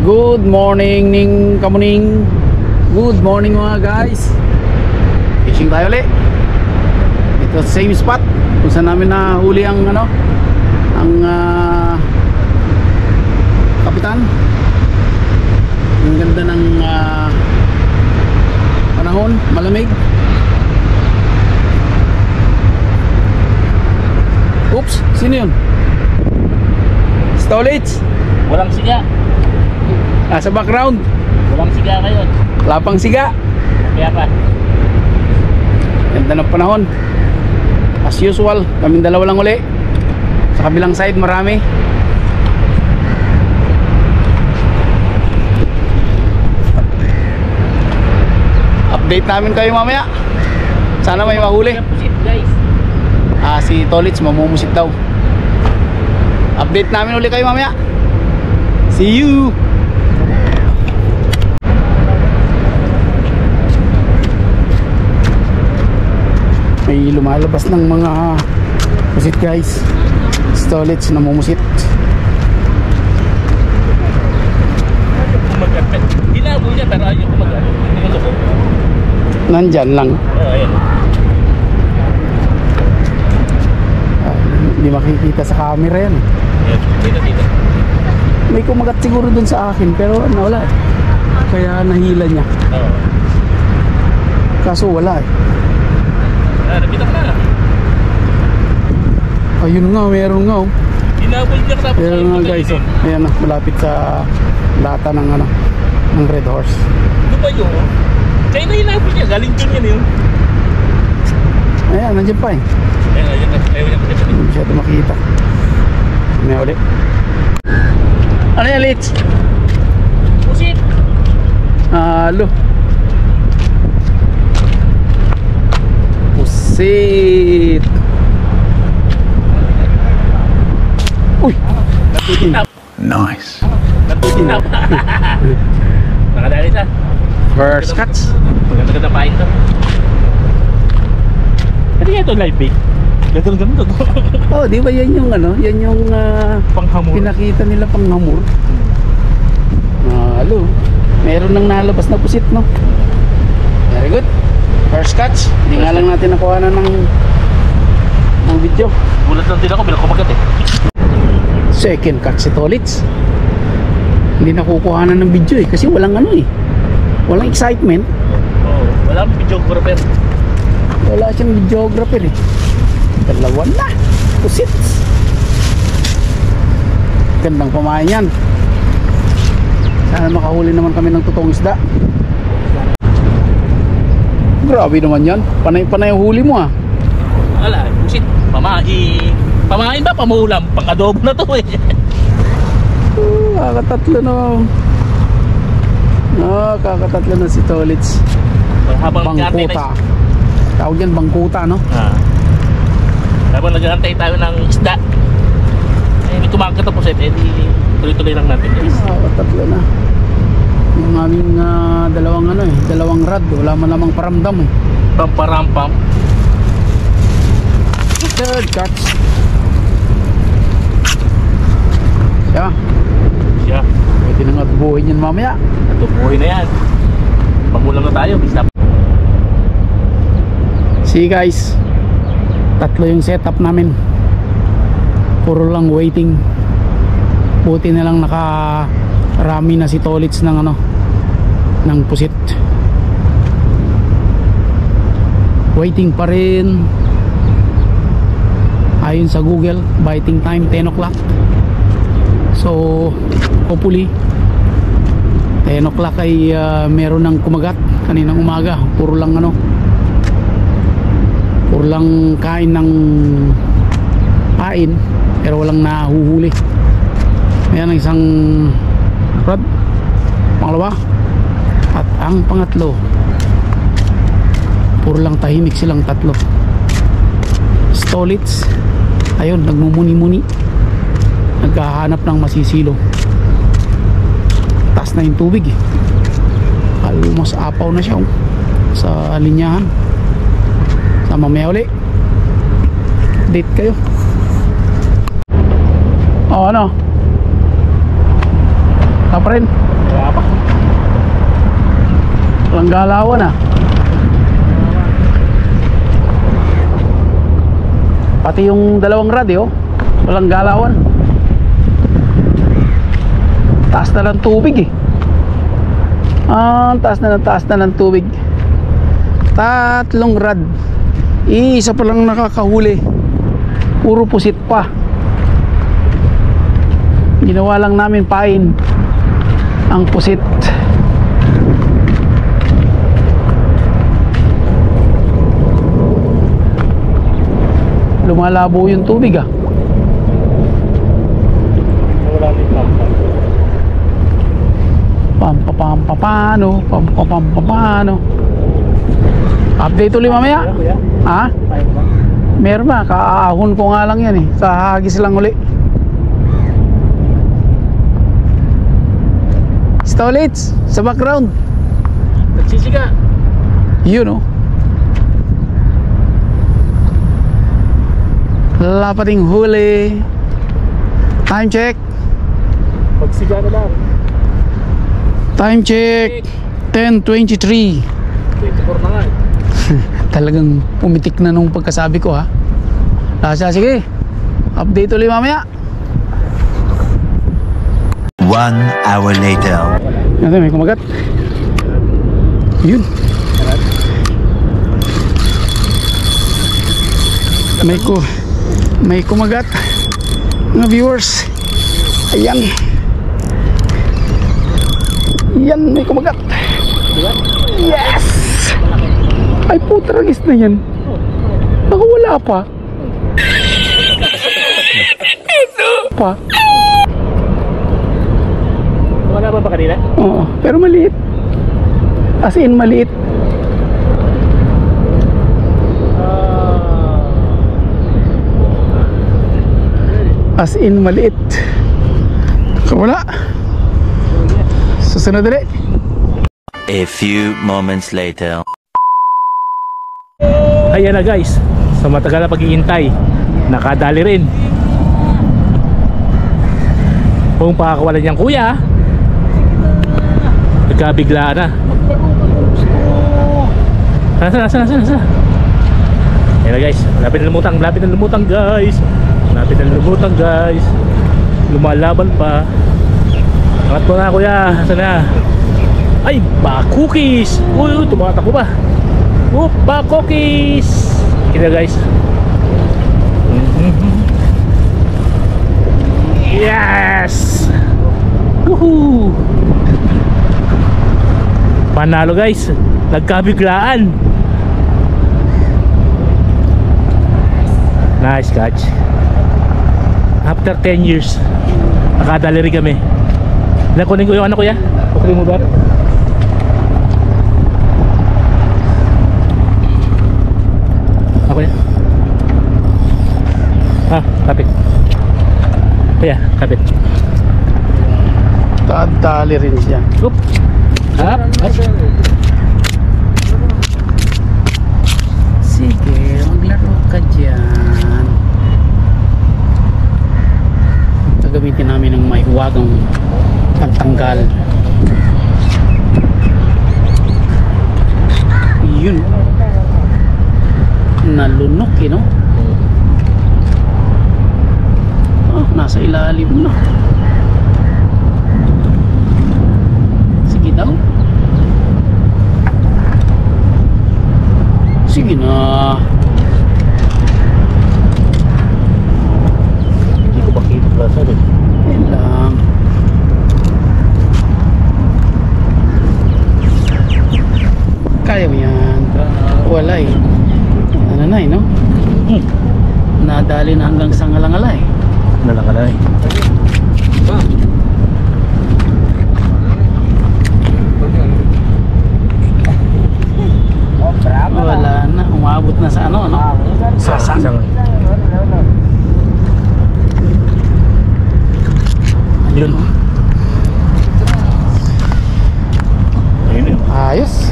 Good morning ning kamuning. Good morning mga guys. Fishing tayo ulit. Ito same spot kung saan namin nahuli ang kapitan. Ang ganda ng panahon, malamig. Oops, sino yun? Stolage. Walang siga. Sa background. Walang siga ngayon. Lapang siga. Kaya pa. Ganda ng panahon. As usual, kaming dalawa lang uli. Sa kabilang side marami. Update namin kayo mamaya. Sana may mahuli. Si Tolits mamumusit daw. Update namin uli kayo mamaya. See you. May lumalabas ng mga pusit guys. Stolage na mumusit. Hinabo niya pero ayaw ko mag-ano. Nandyan lang. Ayan. Hindi makikita sa camera yan. Dito. May kumagat siguro dun sa akin pero wala eh. Kaya nahila niya. Oo. Kaso wala eh. Nakita ko na. Ayun nga, meron nga oh. Hinabol niya tapos. Meron nga guys oh. Ayan oh, malapit sa lata ng ng Red Horse. Ano ba yun? Kaya na hinabol niya, galing dun yan yun. Ayan, nandiyan pa eh. Ayaw niya. Hindi masyado makita. May ulit. Ano yan, Litz? Pusit. Halo. Pusit. Uy. Natutinap. Nice. Natutinap. Nakadali sa. First catch. Maganda-ganda pa ito. Kasi nga ito live bait. Ganto. Oh, di ba yan yung yan yung panghamor. Pinakita nila panghamor. Halo. Meron nang nalabas na pusit, no? Very good. First catch. Hindi nga lang natin nakuha na ng video. Gulat lang din ako bilang kumagat eh. Second catch si Tolits. Hindi nakukuhanan ng video eh kasi walang walang excitement. Oo, walang videographer. Wala siyang videographer eh. Dalawa na pusits. Gandang pamain yan. Sana makahuli naman kami ng totoong isda. Grabe naman yan. Panay-panay ang huli mo ah. Wala, pusit. Pamain ba? Pamulam. Pang-adobo na to eh. Kakatatlo na. Kakatatlo na si Tolits. Bangkuta. Tawag yan bangkuta, no? Habang nag-aantay tayo ng isda, may kumagat na pusit, di tuloy-tuloy lang natin guys. Kakatatlo na. Yung aming dalawang rad. Wala man lamang paramdam eh. Pam-parampam. Third catch. Siya. Pwede nang atubuhin yan mamaya. Atubuhin na yan. Pangulang na tayo. Basta. See guys, tatlo yung setup namin. Puro lang waiting. Buti na lang nakarami na si Tolits ng ng pusit. Waiting pa rin. Ayon sa Google, biting time 10 o'clock. So hopefully 10 o'clock ay meron ng kumagat. Kaninang umaga puro lang puro lang kain ng pain pero walang nahuhuli. Ayan ang isang rod, pangalawa, at ang pangatlo puro lang tahimik silang tatlo. Stolits ayun, nagmumuni-muni, naghahanap ng masisilo. Taas na yung tubig eh. Almost apaw na siya sa linyahan. Sa mamaya uli date kayo. Wala pa rin. Wala pa. Walang galawan ah. Pati yung dalawang radio, walang galawan. Taas na ng tubig eh. Taas na ng tubig. Tatlong rad. Isa pa lang nakakahuli. Puro pusit pa. Ginawa lang namin pain ang pusit. Lumalabo yung tubig ah. Wala din pampa. Pampapano. Update ulit mamaya. Kuya, Ha? pain ba? Meron ba? Kaahon ko nga lang yan eh. Sa hagis lang uli. Stolits sa background. Nagsisiga. Yun oh. Wala pa ding huli. Time check. Pagsiga na lang. Time check. 10:23. 24 na nga eh. Talagang pumitik na nung pagkasabi ko ha. Sige. Update ulit mamaya. 1 hour later. Ito may kumagat. Yun. May kumagat. Mga viewers. Ayan. Yan may kumagat. Yes. Ay putragis na yan. Baka wala pa. Pa. Wala ba kanina? Oo, pero maliit. As in maliit. As in maliit. Wala. Susunod ulit. A few moments later. Ayan na guys, sa matagal na paghihintay, nakadali rin. Kung pakakawalan niyang kuya, nagkabiglaan na. Nasa. Ayan na guys, lapit na lumutang guys. Lumalaban pa. Angat mo na kuya, sana. Ay, baka cookies. Uy, tumatakbo pa. Baka cookies. Kita guys. Yes. Woohoo. Panalo guys, nagkabiglaan. Nice catch. After 10 years nakadali rin kami. Nakunin ko yung ano kuya. Kunin mo ba? Ako yan. Kapit. Kuya, kapit. Kadali rin siya. Oop. Sige, maglaro ka dyan. Gagamitin namin ng maiwagang pantanggal. Yun. Nalunok eh, no? Nasa ilalim na. Sige daw. Sige na. Hindi ko bakit plaza din. Yan lang. Kaya mo yan. Wala eh. Ano na eh, no? Nadali na hanggang sa ngalangala eh. Nalakalay. Wala na. Umabot na sa ano, no? Sasang. Yun. Ayun. Ayos.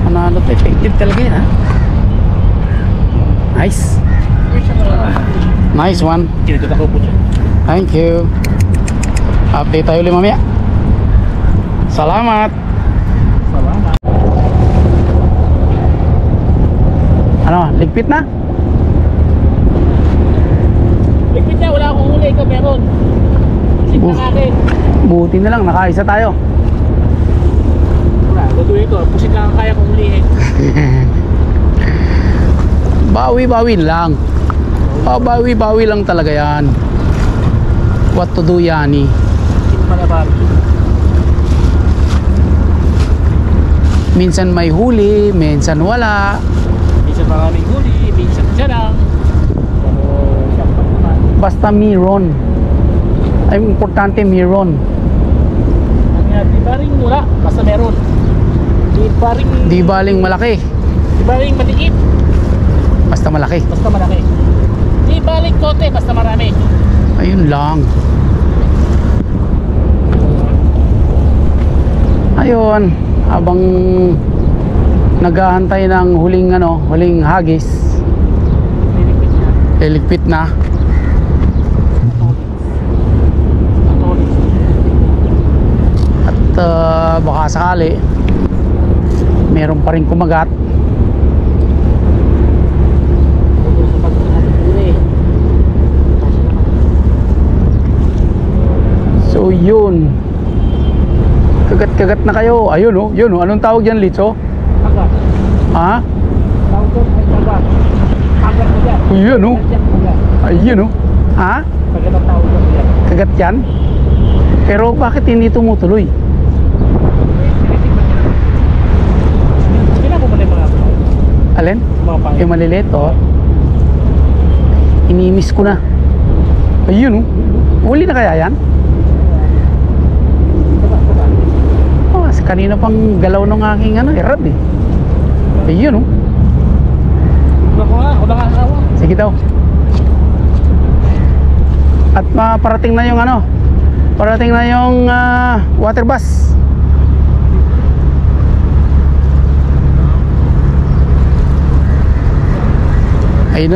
Panalo to. Effective talaga yun, ha? Nice. Nice one. Kinagkata ko po siya. Thank you. Update tayo ulit mamaya. Salamat. Salamat. Ano, ligpit na? Ligpit na, wala akong huli. Ikaw meron. Isip na akin. Buti na lang, nakaisa tayo. Wala, gagawin ko. Pusit lang ang kaya kong hulihin. Bawi-bawi lang. Bawi-bawi lang talaga yan. What to do, Yani? Hindi malabar. Minsan may huli, minsan wala. Minsan maraming huli, minsan siya lang. Pero dapat naman. Basta meron. Ay, importante meron. Di ba rin wala, basta meron. Di ba rin... Di baling malaki, Di ba rin matiit, basta malaki. basta malaki. Di ba rin kote, basta marami. Ayun lang. Ayun, habang naghahantay ng huling hagis, Liligpit niya. liligpit na. At baka sakali meron pa rin kumagat. So yun, kagat-kagat na kayo. Ayun oh, yun oh. Anong tawag yan, Litso? Kagat. Ha? Tawag ko ay kagat. Kagat mo yan. Yun oh. Kagat. Ayun oh. Ha? Kagat ang tawag ko yan. Kagat yan? Pero bakit hindi tumutuloy? Kailan ko muna yung mga Alin? mga pangit. Yung maliliit oh. Inimiss ko na. Ayun oh. Huli na kaya yan? Oh, kanina pang galaw ng aking rod eh. Ayun oh. Ako na nga asawa. Sige daw. At parating na yung parating na yung water bus. Ayun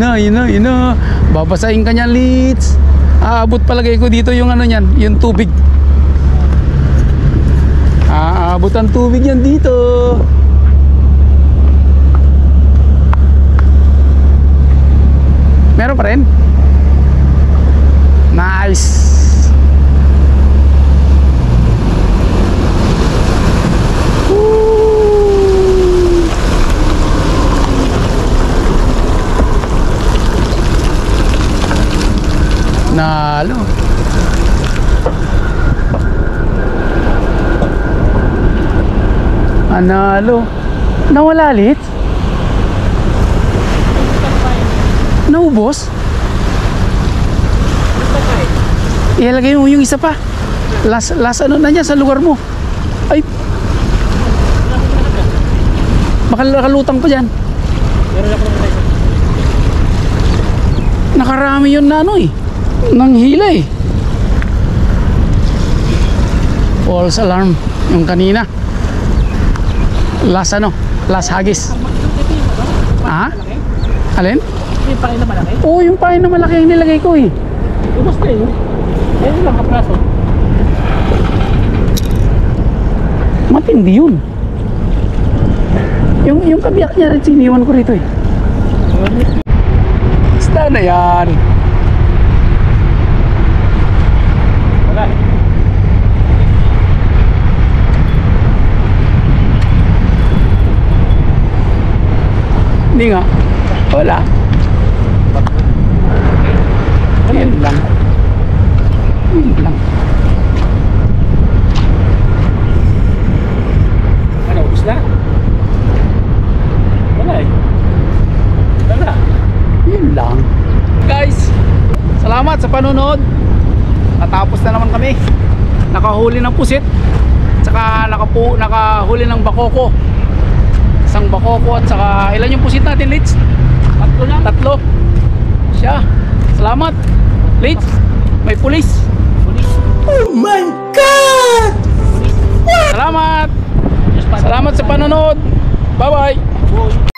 na. Babasahin ka niyan, Litz. Aabot palagay ko dito yung niyan, yung tubig. Aabot ang tubig yan dito. Meron pa rin? Nice. Nalo. Analo. Nawala, Litz? Naubos? Ilalagay mo yung isa pa. Last na niya sa lugar mo. Ay. Baka nakalutang pa dyan. Nakarami yun na nang hila eh. False alarm yung kanina. Last hagis. Ha? Alin? Yung pain na malaki? Oo, yung pain na malaki ang nilagay ko eh. Ubus na yun. Ayun lang kapraso. Matindi yun. Yung kabiyak niya rin siniwan ko rito eh. Isda na yan. Wala eh. Hindi nga. Wala. Yan lang. Yan lang. Ano, ubus na? Wala eh. Wala. Yun lang. Guys, salamat sa panonood. Natapos na naman kami. Nakahuli ng pusit. Tsaka nakahuli ng bakoko. Isang bakoko at saka ilan yung pusit natin, Litz? 3 lang. 3. Siya. Salamat. Litz, may pulis. Pulis. Oh my God! Pulis. Salamat. Just pa- Salamat sa panonood. Bye-bye. Boy.